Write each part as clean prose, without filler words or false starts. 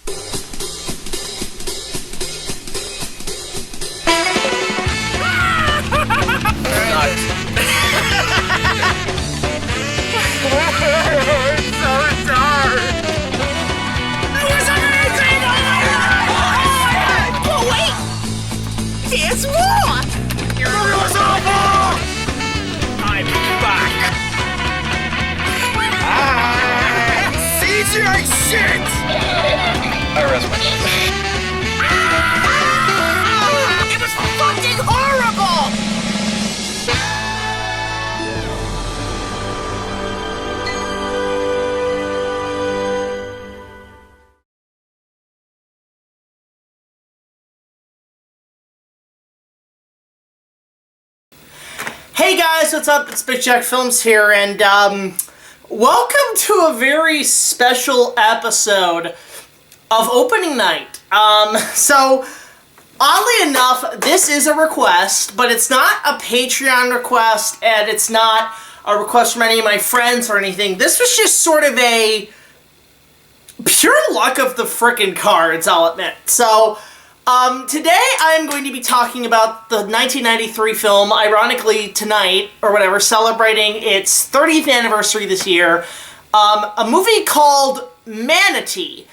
There's more! I'm back! CGI shit! I rest my case. It was fucking horrible! Hey guys, what's up? It's BigJackFilms here, and welcome to a very special episode of opening night. So, oddly enough, this is a request, but it's not a Patreon request, and it's not a request from any of my friends or anything. This was just sort of a pure luck of the frickin' cards, I'll admit. So, today I'm going to be talking about the 1993 film, ironically tonight, or whatever, celebrating its 30th anniversary this year, a movie called Matinee,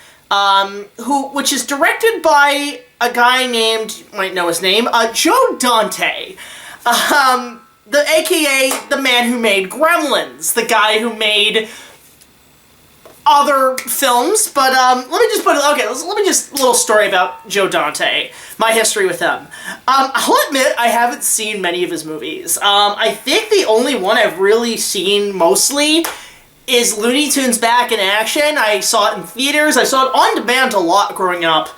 which is directed by a guy named, you might know his name, Joe Dante, aka the man who made Gremlins, the guy who made other films, but let me just put it, okay, let me just, a little story about Joe Dante, my history with him. I'll admit I haven't seen many of his movies. I think the only one I've really seen mostly is Looney Tunes Back in Action. I saw it in theaters, I saw it on demand a lot growing up,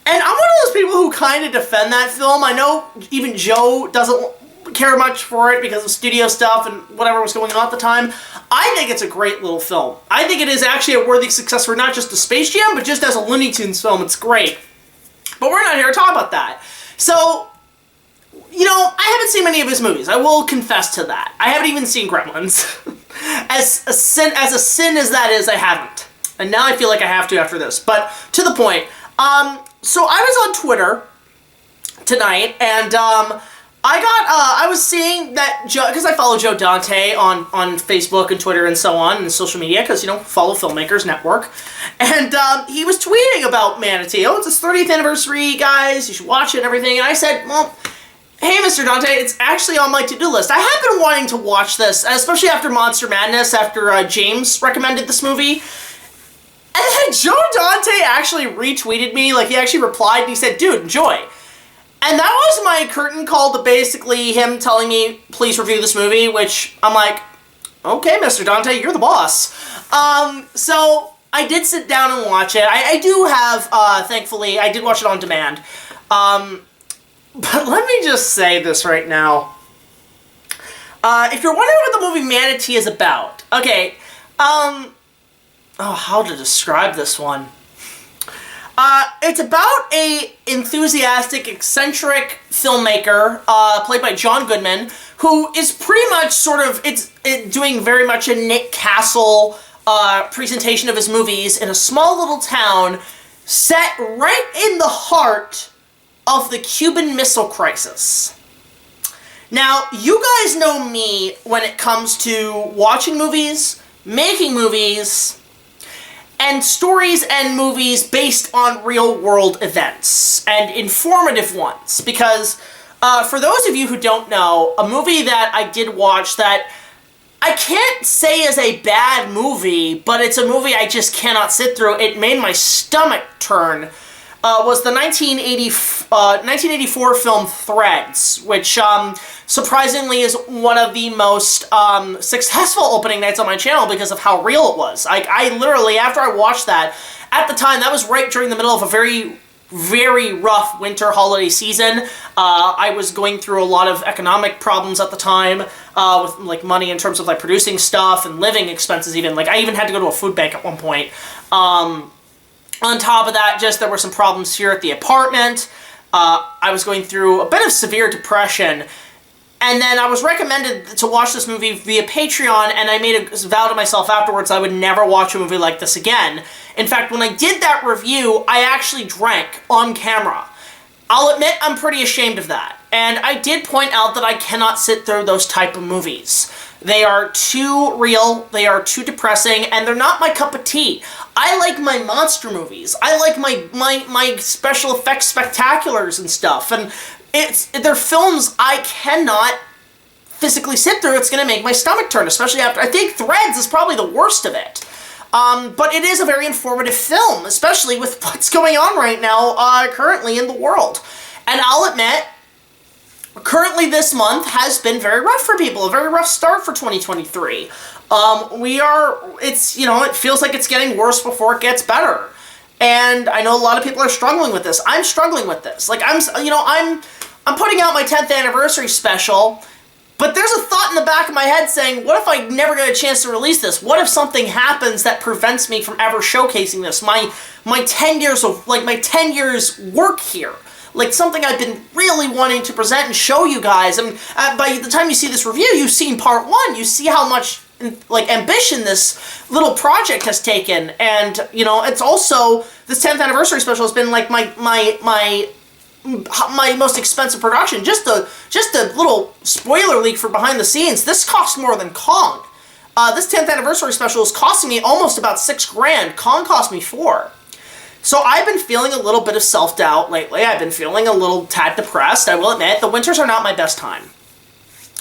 and I'm one of those people who kind of defend that film. I know even Joe doesn't care much for it because of studio stuff and whatever was going on at the time. I think it's a great little film. I think it is actually a worthy success for not just a Space Jam, but just as a Looney Tunes film, it's great. But we're not here to talk about that. So, you know, I haven't seen many of his movies. I will confess to that. I haven't even seen Gremlins. as a sin as that is, I haven't. And now I feel like I have to after this. But to the point. So I was on Twitter tonight, and I was seeing that Joe, because I follow Joe Dante on Facebook and Twitter and so on, and social media, because, you know, follow Filmmakers Network, and he was tweeting about Matinee. Oh, it's his 30th anniversary, guys, you should watch it and everything, and I said, well, hey, Mr. Dante, it's actually on my to-do list. I have been wanting to watch this, especially after Monster Madness, after James recommended this movie, and then Joe Dante actually retweeted me, like, he actually replied, and he said, dude, enjoy. And that was my curtain call to basically him telling me, please review this movie, which I'm like, okay, Mr. Dante, you're the boss. So I did sit down and watch it. I do have, thankfully, I did watch it on demand. But let me just say this right now. If you're wondering what the movie Matinee is about, okay, how to describe this one? It's about a enthusiastic, eccentric filmmaker, played by John Goodman, who is pretty much sort of, doing very much a Nick Castle, presentation of his movies in a small little town set right in the heart of the Cuban Missile Crisis. Now, you guys know me when it comes to watching movies, making movies, and stories and movies based on real-world events, and informative ones, because for those of you who don't know, a movie that I did watch that I can't say is a bad movie, but it's a movie I just cannot sit through, it made my stomach turn, was the 1984 film Threads, which surprisingly is one of the most successful opening nights on my channel because of how real it was. I literally, after I watched that, at the time, that was right during the middle of a very, very rough winter holiday season. I was going through a lot of economic problems at the time, with like money in terms of like producing stuff and living expenses even. Like I even had to go to a food bank at one point. On top of that, just there were some problems here at the apartment. I was going through a bit of severe depression. And then I was recommended to watch this movie via Patreon, and I made a vow to myself afterwards I would never watch a movie like this again. In fact, when I did that review, I actually drank on camera. I'll admit I'm pretty ashamed of that. And I did point out that I cannot sit through those type of movies. They are too real, they are too depressing, and they're not my cup of tea. I like my monster movies. I like my special effects spectaculars and stuff. And they're films I cannot physically sit through. It's going to make my stomach turn, especially after... I think Threads is probably the worst of it. But it is a very informative film, especially with what's going on right now, currently in the world. And I'll admit, currently this month has been very rough for people, a very rough start for 2023. It feels like it's getting worse before it gets better. And I know a lot of people are struggling with this. I'm struggling with this. Like, I'm putting out my 10th anniversary special, but there's a thought in the back of my head saying, what if I never get a chance to release this? What if something happens that prevents me from ever showcasing this? My 10 years of, my 10 years work here. Like, something I've been really wanting to present and show you guys. And by the time you see this review, you've seen part 1. You see how much, ambition this little project has taken. And, it's also, this 10th anniversary special has been, my most expensive production. Just a little spoiler leak for behind the scenes. This cost more than Kong. This 10th anniversary special is costing me almost about $6,000. Kong cost me $4,000. So I've been feeling a little bit of self-doubt lately. I've been feeling a little tad depressed. I will admit, the winters are not my best time.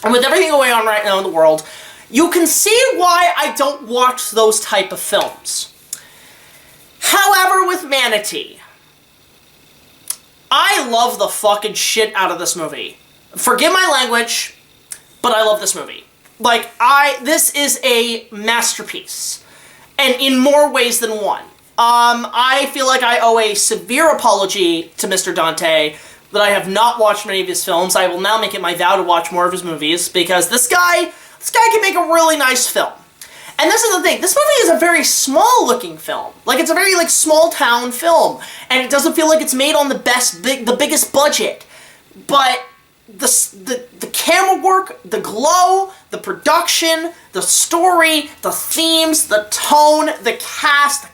And with everything going on right now in the world, you can see why I don't watch those type of films. However, with Manatee, I love the fucking shit out of this movie. Forgive my language, but I love this movie. This is a masterpiece. And in more ways than one. I feel like I owe a severe apology to Mr. Dante that I have not watched many of his films. I will now make it my vow to watch more of his movies, because this guy can make a really nice film. And this is the thing, this movie is a very small-looking film. It's a very, small-town film. And it doesn't feel like it's made on the biggest budget. But the camera work, the glow, the production, the story, the themes, the tone, the cast,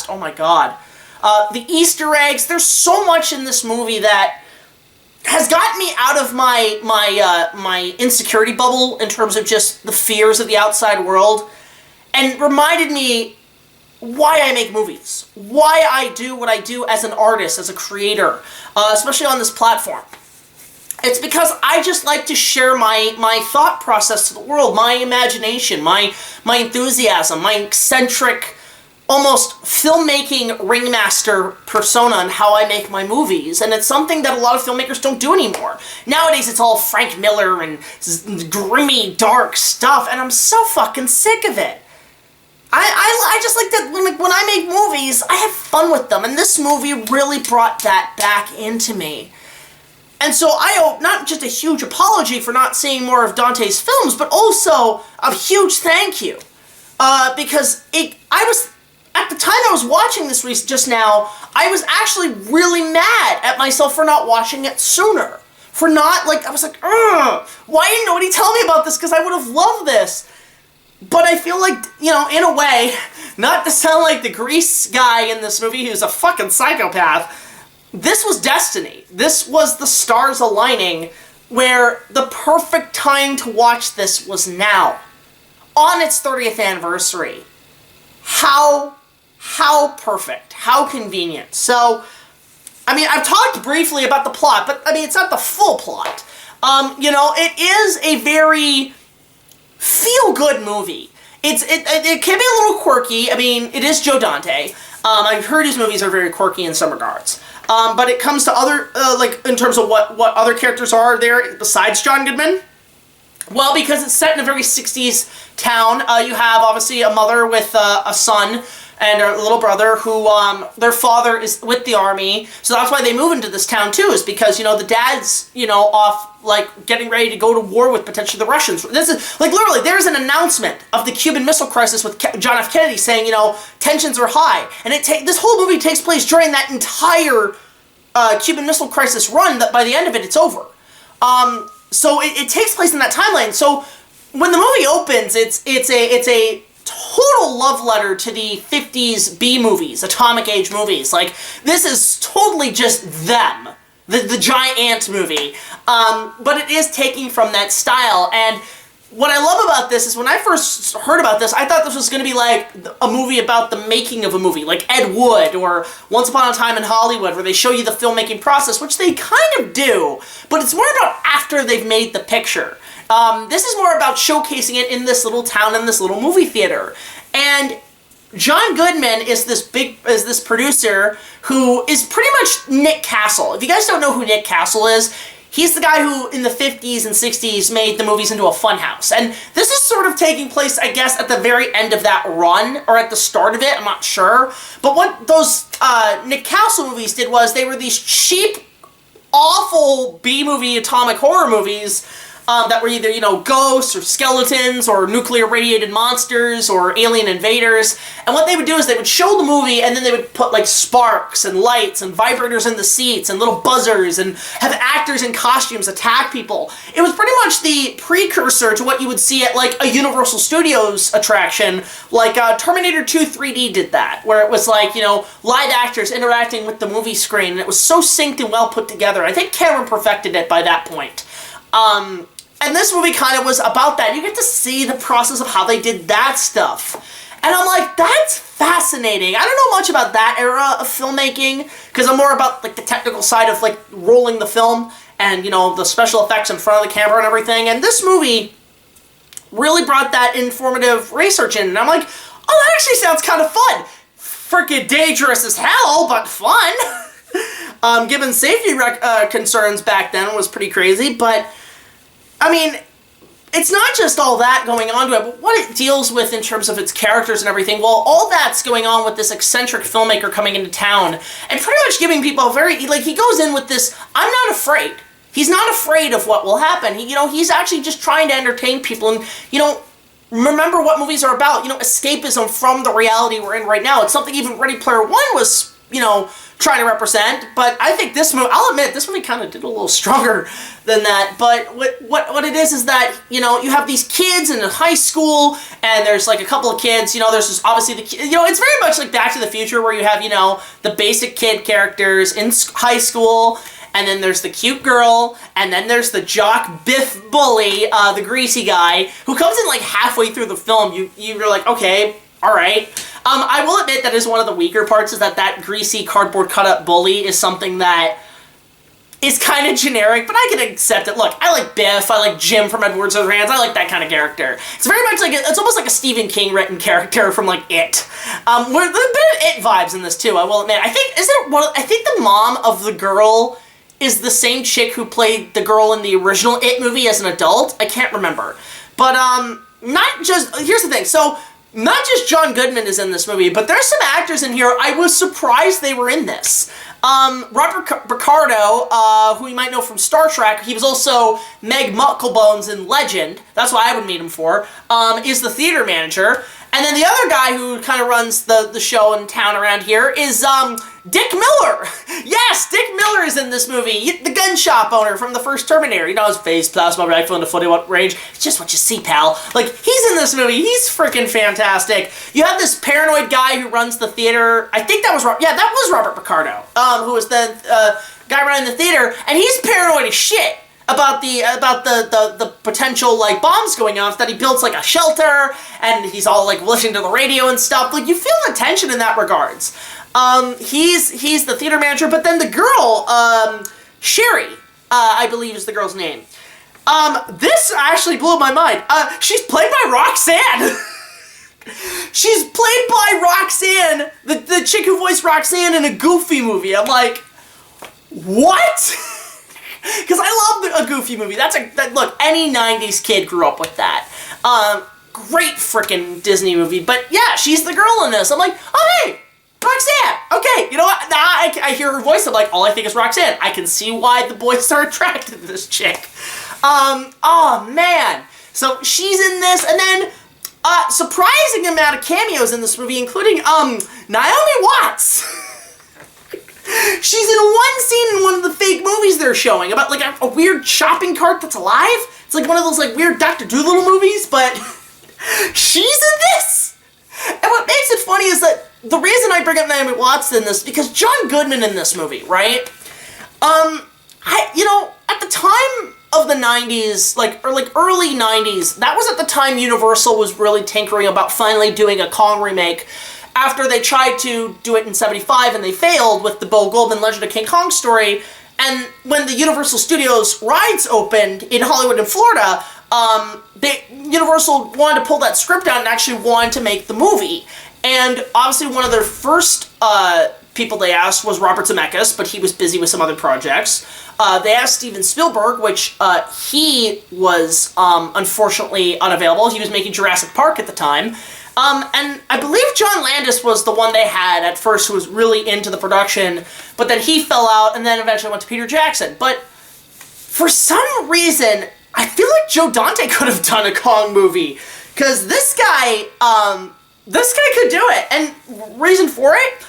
oh my god. The Easter eggs, there's so much in this movie that has gotten me out of my insecurity bubble in terms of just the fears of the outside world, and reminded me why I make movies, why I do what I do as an artist, as a creator, especially on this platform. It's because I just like to share my thought process to the world, my imagination, my enthusiasm, my eccentric, almost filmmaking ringmaster persona and how I make my movies. And it's something that a lot of filmmakers don't do anymore. Nowadays it's all Frank Miller and grimy, dark stuff, and I'm so fucking sick of it. I just like that when I make movies, I have fun with them, and this movie really brought that back into me. And so I owe not just a huge apology for not seeing more of Dante's films, but also a huge thank you. Because at the time I was watching this just now, I was actually really mad at myself for not watching it sooner. For not, I was like, ugh, why didn't nobody tell me about this? Because I would have loved this. But I feel like, in a way, not to sound like the Grease guy in this movie who's a fucking psychopath, this was destiny. This was the stars aligning, where the perfect time to watch this was now. On its 30th anniversary. How perfect. How convenient. So, I've talked briefly about the plot, but, it's not the full plot. It is a very feel-good movie. It can be a little quirky. It is Joe Dante. I've heard his movies are very quirky in some regards. But it comes to other, in terms of what other characters are there besides John Goodman. Well, because it's set in a very 60s town, you have, obviously, a mother with a son and a little brother who, their father is with the army. So that's why they move into this town, too, is because, the dad's, off, getting ready to go to war with potentially the Russians. This is, literally, there's an announcement of the Cuban Missile Crisis with John F. Kennedy saying, tensions are high. And this whole movie takes place during that entire Cuban Missile Crisis run, that by the end of it, it's over. So it takes place in that timeline. So when the movie opens, it's a total love letter to the 50s B movies, atomic age movies. Like, this is totally just them. The giant ant movie. But it is taking from that style, and what I love about this is when I first heard about this, I thought this was going to be like a movie about the making of a movie, like Ed Wood or Once Upon a Time in Hollywood, where they show you the filmmaking process, which they kind of do, but it's more about after they've made the picture. This is more about showcasing it in this little town, in this little movie theater. And John Goodman is this producer who is pretty much Nick Castle. If you guys don't know who Nick Castle is, he's the guy who, in the 50s and 60s, made the movies into a funhouse. And this is sort of taking place, I guess, at the very end of that run, or at the start of it, I'm not sure. But what those Nick Castle movies did was, they were these cheap, awful B-movie atomic horror movies that were either, you know, ghosts or skeletons or nuclear radiated monsters or alien invaders. And what they would do is they would show the movie and then they would put like sparks and lights and vibrators in the seats and little buzzers and have actors in costumes attack people. It was pretty much the precursor to what you would see at like a Universal Studios attraction, like Terminator 2 3D did that, where it was like, you know, live actors interacting with the movie screen, and it was so synced and well put together. I think Cameron perfected it by that point. And this movie kind of was about that. You get to see the process of how they did that stuff. And I'm like, that's fascinating. I don't know much about that era of filmmaking, because I'm more about like the technical side of like rolling the film and, you know, the special effects in front of the camera and everything. And this movie really brought that informative research in. And I'm like, oh, that actually sounds kind of fun. Freaking dangerous as hell, but fun. Given safety concerns back then, was pretty crazy, but I mean, it's not just all that going on to it, but what it deals with in terms of its characters and everything. Well, all that's going on with this eccentric filmmaker coming into town and pretty much giving people a very, like, he goes in with this, I'm not afraid. He's not afraid of what will happen. He, you know, he's actually just trying to entertain people and, you know, remember what movies are about. You know, escapism from the reality we're in right now. It's something even Ready Player One was, you know, trying to represent, but I think this movie, I'll admit, this movie kind of did a little stronger than that, but what it is that, you know, you have these kids in high school, and there's like a couple of kids, you know, there's just obviously you know, it's very much like Back to the Future, where you have, you know, the basic kid characters in high school, and then there's the cute girl, and then there's the jock Biff bully, the greasy guy, who comes in like halfway through the film. You're like, okay, alright. I will admit that is one of the weaker parts, is that greasy cardboard cut-up bully is something that is kind of generic, but I can accept it. Look, I like Biff, I like Jim from Edward Scissorhands, I like that kind of character. It's very much like, it's almost like a Stephen King written character from like It. There's a bit of It vibes in this too, I will admit. I think the mom of the girl is the same chick who played the girl in the original It movie as an adult. I can't remember. But, not just, here's the thing, so, not just John Goodman is in this movie, but there's some actors in here I was surprised they were in this. Robert Picardo, who you might know from Star Trek, he was also Meg Mucklebones in Legend, that's what I would meet him for, is the theater manager. And then the other guy who kind of runs the show in town around here is, Dick Miller! Yes, Dick Miller is in this movie. The gun shop owner from the first Terminator. You know, his face, plasma rifle into 40-watt range. It's just what you see, pal. Like, he's in this movie. He's freaking fantastic. You have this paranoid guy who runs the theater. I think that was Robert Picardo, who was the guy running the theater, and he's paranoid as shit about the potential like bombs going off, that he builds like a shelter and he's all like listening to the radio and stuff. Like, you feel the tension in that regards. He's the theater manager, but then the girl, Sherry, I believe is the girl's name. This actually blew my mind. She's played by Roxanne. She's played by Roxanne, the chick who voiced Roxanne in a Goofy movie. I'm like, what? Because I love a Goofy movie. Look, any 90s kid grew up with that. Great frickin' Disney movie. But yeah, she's the girl in this. I'm like, oh hey, Roxanne! Okay, you know what? Now I hear her voice, I'm like, all I think is Roxanne. I can see why the boys are attracted to this chick. Oh man. So she's in this, and then, surprising amount of cameos in this movie, including, Naomi Watts. She's in one scene in one of the fake movies they're showing about like a weird shopping cart that's alive. It's like one of those like weird Dr. Dolittle movies, but she's in this. And what makes it funny is that the reason I bring up Naomi Watts in this, because John Goodman in this movie, right? At the time of the 90s, early 90s, that was at the time Universal was really tinkering about finally doing a Kong remake after they tried to do it in 75 and they failed with the Bo Goldman Legend of King Kong story. And when the Universal Studios rides opened in Hollywood and Florida, Universal wanted to pull that script out and actually wanted to make the movie. And obviously one of their first people they asked was Robert Zemeckis, but he was busy with some other projects. They asked Steven Spielberg, which he was unfortunately unavailable. He was making Jurassic Park at the time. And I believe John Landis was the one they had at first who was really into the production, but then he fell out and then eventually went to Peter Jackson. But for some reason, I feel like Joe Dante could have done a Kong movie, because this guy could do it. And reason for it,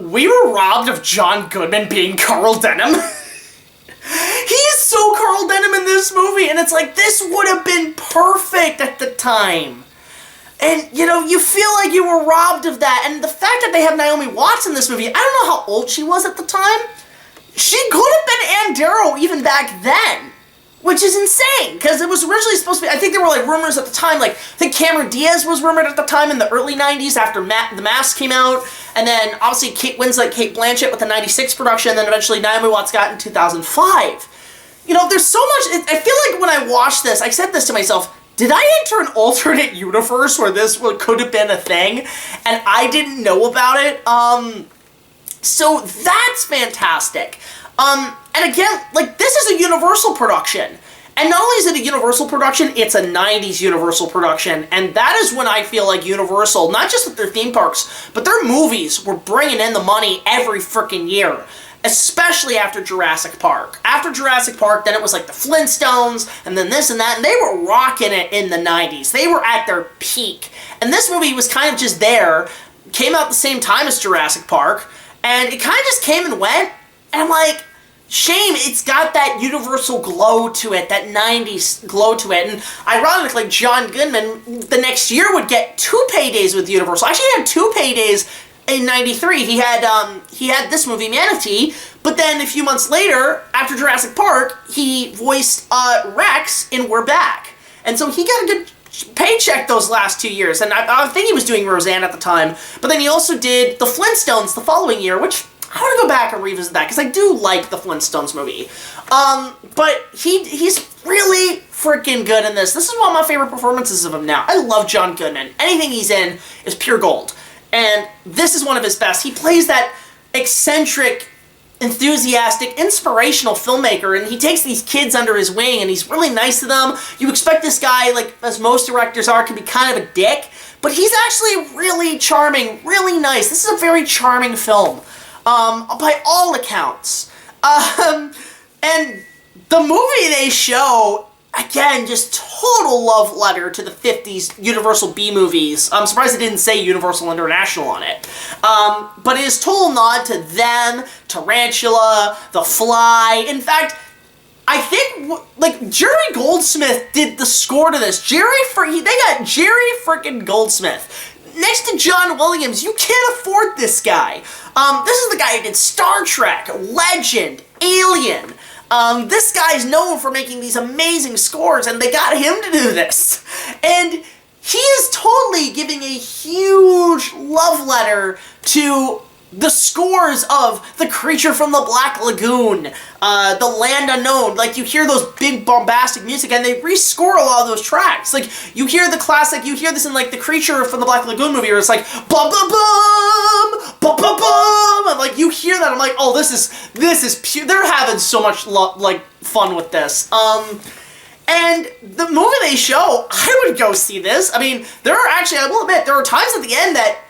we were robbed of John Goodman being Carl Denham. He is so Carl Denham in this movie, and it's like, this would have been perfect at the time. And, you feel like you were robbed of that. And the fact that they have Naomi Watts in this movie, I don't know how old she was at the time. She could have been Ann Darrow even back then, which is insane, because it was originally supposed to be, I think there were rumors at the time, I think Cameron Diaz was rumored at the time in the early 90s after The Mask came out, and then obviously Kate Winslet, Kate Blanchett with the 96 production, and then eventually Naomi Watts got in 2005. There's so much, I feel like when I watched this, I said this to myself, did I enter an alternate universe where this could have been a thing, and I didn't know about it? So that's fantastic. And again, this is a Universal production. And not only is it a Universal production, it's a 90s Universal production. And that is when I feel like Universal, not just with their theme parks, but their movies were bringing in the money every freaking year. Especially after Jurassic Park. After Jurassic Park, then it was like the Flintstones, and then this and that, and they were rocking it in the 90s. They were at their peak. And this movie was kind of just there, came out the same time as Jurassic Park, and it kind of just came and went, and I'm like, shame, it's got that Universal glow to it, that 90s glow to it, and ironically, John Goodman, the next year would get 2 paydays with Universal. Actually, he had 2 paydays in 93. He had this movie, Manatee, but then a few months later, after Jurassic Park, he voiced Rex in We're Back. And so he got a good paycheck those last 2 years, and I think he was doing Roseanne at the time, but then he also did The Flintstones the following year, which I want to go back and revisit that, because I do like the Flintstones movie. But he's really freaking good in this. This is one of my favorite performances of him now. I love John Goodman. Anything he's in is pure gold. And this is one of his best. He plays that eccentric, enthusiastic, inspirational filmmaker, and he takes these kids under his wing, and he's really nice to them. You expect this guy, as most directors are, can be kind of a dick, but he's actually really charming, really nice. This is a very charming film, by all accounts. And the movie they show, again, just total love letter to the 50s Universal B movies. I'm surprised it didn't say Universal International on it. But it is total nod to them, Tarantula, The Fly. In fact, I think, Jerry Goldsmith did the score to this. They got Jerry freaking Goldsmith. Next to John Williams, you can't afford this guy. This is the guy who did Star Trek, Legend, Alien. This guy's known for making these amazing scores, and they got him to do this. And he is totally giving a huge love letter to the scores of The Creature from the Black Lagoon, The Land Unknown. You hear those big bombastic music, and they rescore a lot of those tracks. You hear the classic, you hear this in The Creature from the Black Lagoon movie, where it's like, bum bum bum, bum bum bum, and you hear that, I'm like, oh, this is pure. They're having so much fun with this. And the movie they show, I would go see this. I mean, I will admit, there are times at the end that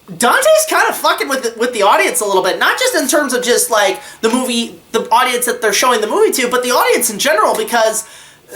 Dante's kind of fucking with the audience a little bit, not just in terms of just the audience that they're showing the movie to, but the audience in general, because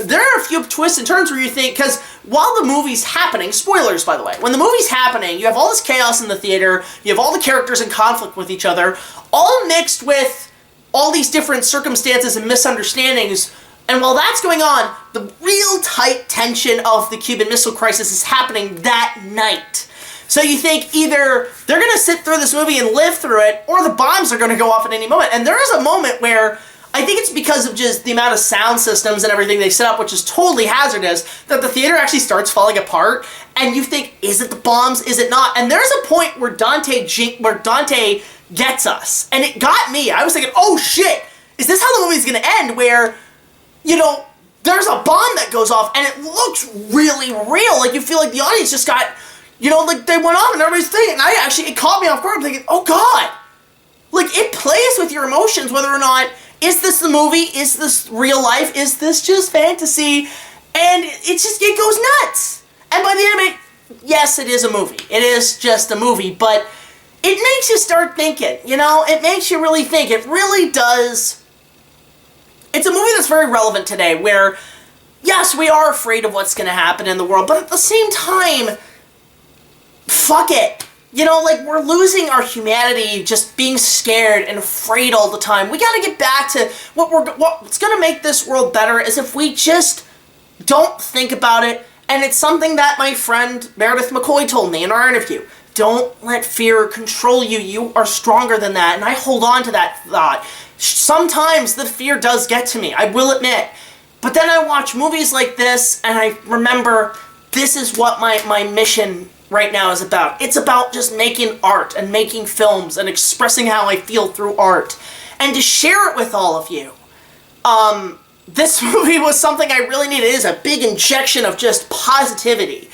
there are a few twists and turns where you think, because while the movie's happening, spoilers by the way, when the movie's happening, you have all this chaos in the theater, you have all the characters in conflict with each other, all mixed with all these different circumstances and misunderstandings, and while that's going on, the real tight tension of the Cuban Missile Crisis is happening that night. So you think either they're going to sit through this movie and live through it, or the bombs are going to go off at any moment. And there is a moment where, I think it's because of just the amount of sound systems and everything they set up, which is totally hazardous, that the theater actually starts falling apart, and you think, is it the bombs, is it not? And there's a point where Dante gets us, and it got me. I was thinking, oh shit, is this how the movie's going to end, where, you know, there's a bomb that goes off, and it looks really real, like you feel like the audience just got, you know, like they went off and everybody's thinking, and it caught me off guard. I'm thinking, oh god, like it plays with your emotions whether or not, is this the movie, is this real life, is this just fantasy, and it goes nuts. And by the end of it, yes, it is a movie, it is just a movie, but it makes you start thinking, you know, it makes you really think, it really does. It's a movie that's very relevant today, where, yes, we are afraid of what's going to happen in the world, but at the same time, fuck it. You know, like, we're losing our humanity just being scared and afraid all the time. We gotta get back to what's gonna make this world better is if we just don't think about it, and it's something that my friend Meredith McCoy told me in our interview. Don't let fear control you. You are stronger than that, and I hold on to that thought. Sometimes the fear does get to me, I will admit. But then I watch movies like this, and I remember this is what my mission right now is about. It's about just making art and making films and expressing how I feel through art. And to share it with all of you. This movie was something I really needed. It is a big injection of just positivity.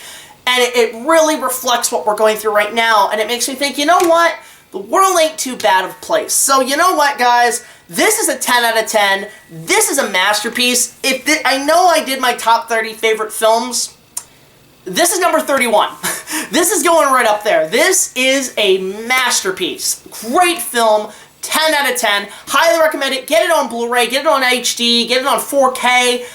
And it really reflects what we're going through right now. And it makes me think, you know what? The world ain't too bad of a place. So you know what, guys? This is a 10 out of 10. This is a masterpiece. I know I did my top 30 favorite films. This is number 31. This is going right up there. This is a masterpiece. Great film. 10 out of 10. Highly recommend it. Get it on Blu-ray. Get it on HD. Get it on 4K.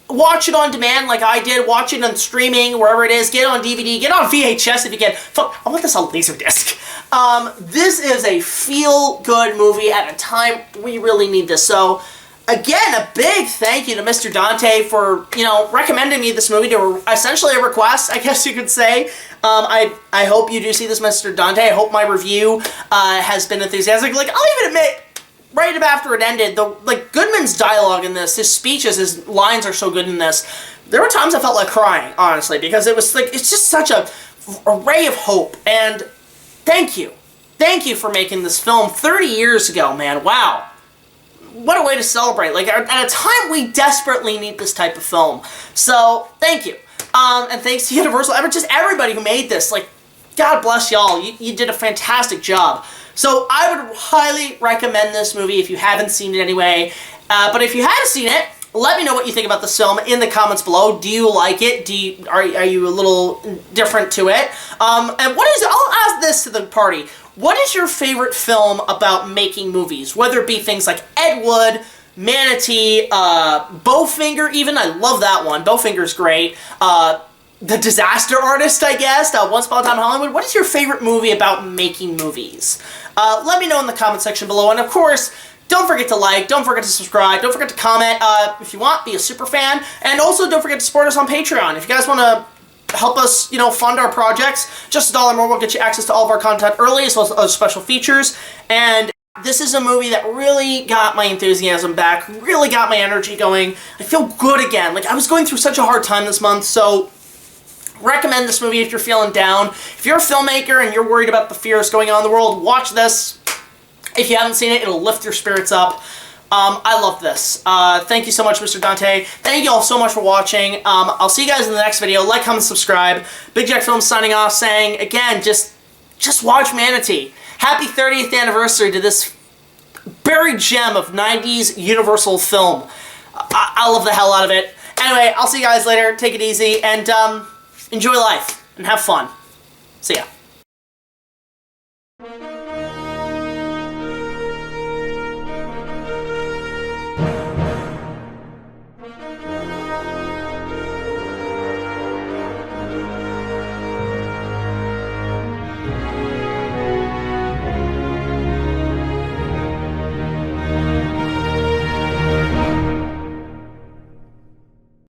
Watch it on demand like I did. Watch it on streaming, wherever it is. Get it on DVD. Get it on VHS if you can. Fuck, I want this on Laserdisc. This is a feel-good movie at a time we really need this. So, again, a big thank you to Mr. Dante for, you know, recommending me this movie to essentially a request, I guess you could say. I hope you do see this, Mr. Dante. I hope my review has been enthusiastic. Like, I'll even admit, right after it ended, Goodman's dialogue in this, his speeches, his lines are so good in this. There were times I felt like crying, honestly, because it was like, it's just such a ray of hope. And thank you. Thank you for making this film 30 years ago, man. Wow. What a way to celebrate. Like, at a time we desperately need this type of film. So, thank you. And thanks to Universal, just everybody who made this. Like, God bless y'all. You did a fantastic job. So, I would highly recommend this movie if you haven't seen it anyway. But if you have seen it, let me know what you think about this film in the comments below. Do you like it? Are you a little different to it? And I'll ask this to the party. What is your favorite film about making movies? Whether it be things like Ed Wood, Manatee, Bowfinger even. I love that one. Bowfinger's great. The Disaster Artist, I guess. Once Upon a Time in Hollywood. What is your favorite movie about making movies? Let me know in the comment section below. And of course, don't forget to like, don't forget to subscribe, don't forget to comment. If you want, be a super fan. And also, don't forget to support us on Patreon. If you guys want to help us, you know, fund our projects, just $1 more will get you access to all of our content early, as well as other special features. And this is a movie that really got my enthusiasm back, really got my energy going. I feel good again. Like, I was going through such a hard time this month, so recommend this movie if you're feeling down. If you're a filmmaker and you're worried about the fears going on in the world, watch this. If you haven't seen it, it'll lift your spirits up. I love this. Thank you so much, Mr. Dante. Thank you all so much for watching. I'll see you guys in the next video. Like, comment, subscribe. BigJackFilms signing off, saying, again, just watch Manatee. Happy 30th anniversary to this buried gem of 90s Universal film. I love the hell out of it. Anyway, I'll see you guys later. Take it easy, and enjoy life, and have fun. See ya.